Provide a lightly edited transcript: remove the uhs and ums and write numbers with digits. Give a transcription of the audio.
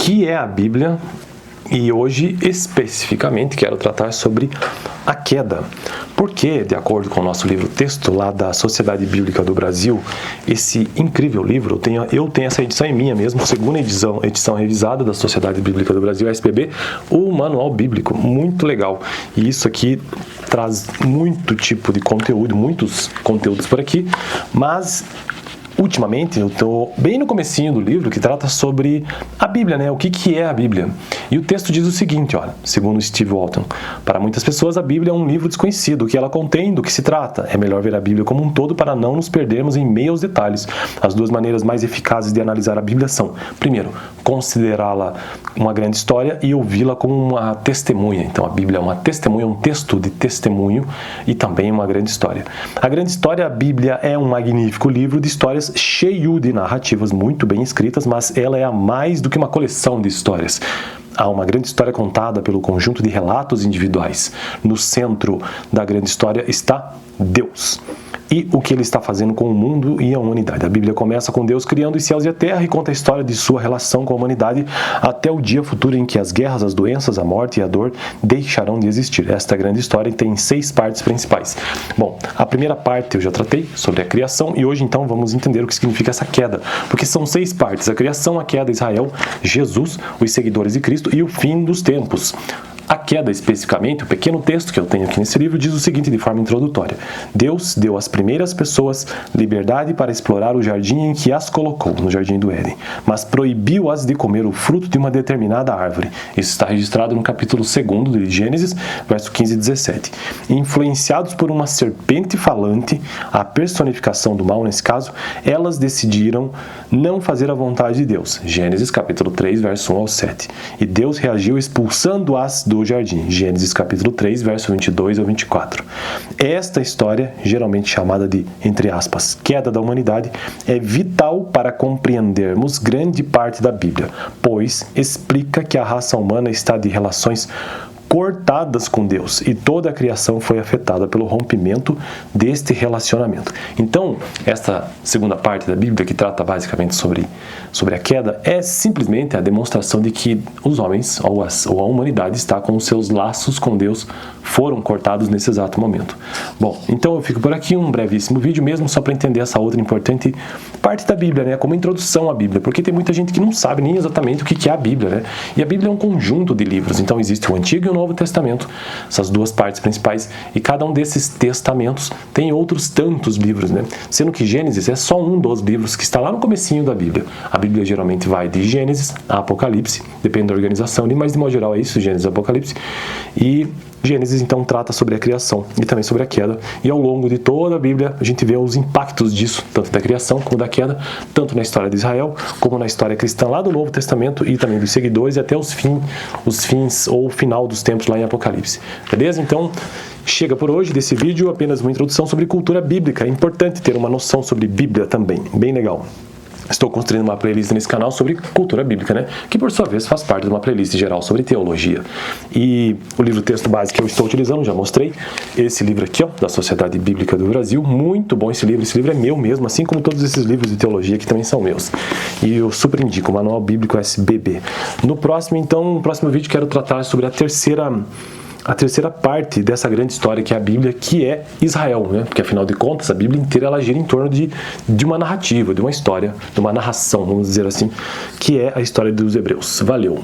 que é a Bíblia e hoje especificamente quero tratar sobre a queda. Porque, de acordo com o nosso livro texto lá da Sociedade Bíblica do Brasil, esse incrível livro, eu tenho essa edição em minha mesmo, segunda edição revisada da Sociedade Bíblica do Brasil, SBB, o Manual Bíblico, muito legal. E isso aqui traz muito tipo de conteúdo, muitos conteúdos por aqui, mas ultimamente, eu estou bem no comecinho do livro que trata sobre a Bíblia, né? O que é a Bíblia? E o texto diz o seguinte, olha, segundo Steve Walton: para muitas pessoas a Bíblia é um livro desconhecido, o que ela contém, do que se trata. É melhor ver a Bíblia como um todo para não nos perdermos em meio aos detalhes. As duas maneiras mais eficazes de analisar a Bíblia são, primeiro, considerá-la uma grande história e ouvi-la como uma testemunha. Então a Bíblia é uma testemunha, um texto de testemunho e também uma grande história. A grande história, a Bíblia é um magnífico livro de histórias cheio de narrativas muito bem escritas, mas ela é a mais do que uma coleção de histórias. Há uma grande história contada pelo conjunto de relatos individuais. No centro da grande história está Deus e o que Ele está fazendo com o mundo e a humanidade. A Bíblia começa com Deus criando os céus e a terra e conta a história de sua relação com a humanidade até o dia futuro em que as guerras, as doenças, a morte e a dor deixarão de existir. Esta grande história tem 6 partes principais. Bom, a primeira parte eu já tratei sobre a criação e hoje então vamos entender o que significa essa queda, porque são 6 partes: a criação, a queda, Israel, Jesus, os seguidores de Cristo e o fim dos tempos. A queda, especificamente, o pequeno texto que eu tenho aqui nesse livro diz o seguinte de forma introdutória: Deus deu às primeiras pessoas liberdade para explorar o jardim em que as colocou, no jardim do Éden, mas proibiu-as de comer o fruto de uma determinada árvore. Isso está registrado no capítulo 2 de Gênesis, verso 15 e 17. Influenciados por uma serpente falante, a personificação do mal nesse caso, elas decidiram não fazer a vontade de Deus. Gênesis capítulo 3, verso 1 ao 7. E Deus reagiu expulsando-as do jardim. Gênesis capítulo 3, verso 22 ao 24. Esta história, geralmente chamada de, entre aspas, queda da humanidade, é vital para compreendermos grande parte da Bíblia, pois explica que a raça humana está de relações cortadas com Deus e toda a criação foi afetada pelo rompimento deste relacionamento. Então, esta segunda parte da Bíblia, que trata basicamente sobre a queda, é simplesmente a demonstração de que os homens ou a humanidade está com os seus laços com Deus foram cortados nesse exato momento. Bom, então eu fico por aqui, um brevíssimo vídeo mesmo só para entender essa outra importante parte da Bíblia, né, como introdução à Bíblia, porque tem muita gente que não sabe nem exatamente o que é a Bíblia, né? E a Bíblia é um conjunto de livros, então existe o Antigo e o Novo Testamento, essas duas partes principais, e cada um desses testamentos tem outros tantos livros, né? Sendo que Gênesis é só um dos livros que está lá no comecinho da Bíblia. A Bíblia geralmente vai de Gênesis a Apocalipse, depende da organização ali, mas de modo geral é isso, Gênesis e Apocalipse. E Gênesis então trata sobre a criação e também sobre a queda, e ao longo de toda a Bíblia a gente vê os impactos disso, tanto da criação como da queda, tanto na história de Israel como na história cristã lá do Novo Testamento e também dos seguidores e até os fins ou o final dos tempos lá em Apocalipse. Beleza? Então chega por hoje desse vídeo, apenas uma introdução sobre cultura bíblica. É importante ter uma noção sobre Bíblia também, bem legal. Estou construindo uma playlist nesse canal sobre cultura bíblica, né? Que por sua vez faz parte de uma playlist geral sobre teologia. E o livro texto base que eu estou utilizando, já mostrei, esse livro aqui, ó, da Sociedade Bíblica do Brasil, muito bom esse livro é meu mesmo, assim como todos esses livros de teologia que também são meus. E eu super indico, o Manual Bíblico SBB. No próximo vídeo quero tratar sobre a terceira parte dessa grande história que é a Bíblia, que é Israel, né? Porque afinal de contas a Bíblia inteira ela gira em torno de uma narrativa, de uma história, de uma narração, vamos dizer assim, que é a história dos hebreus. Valeu!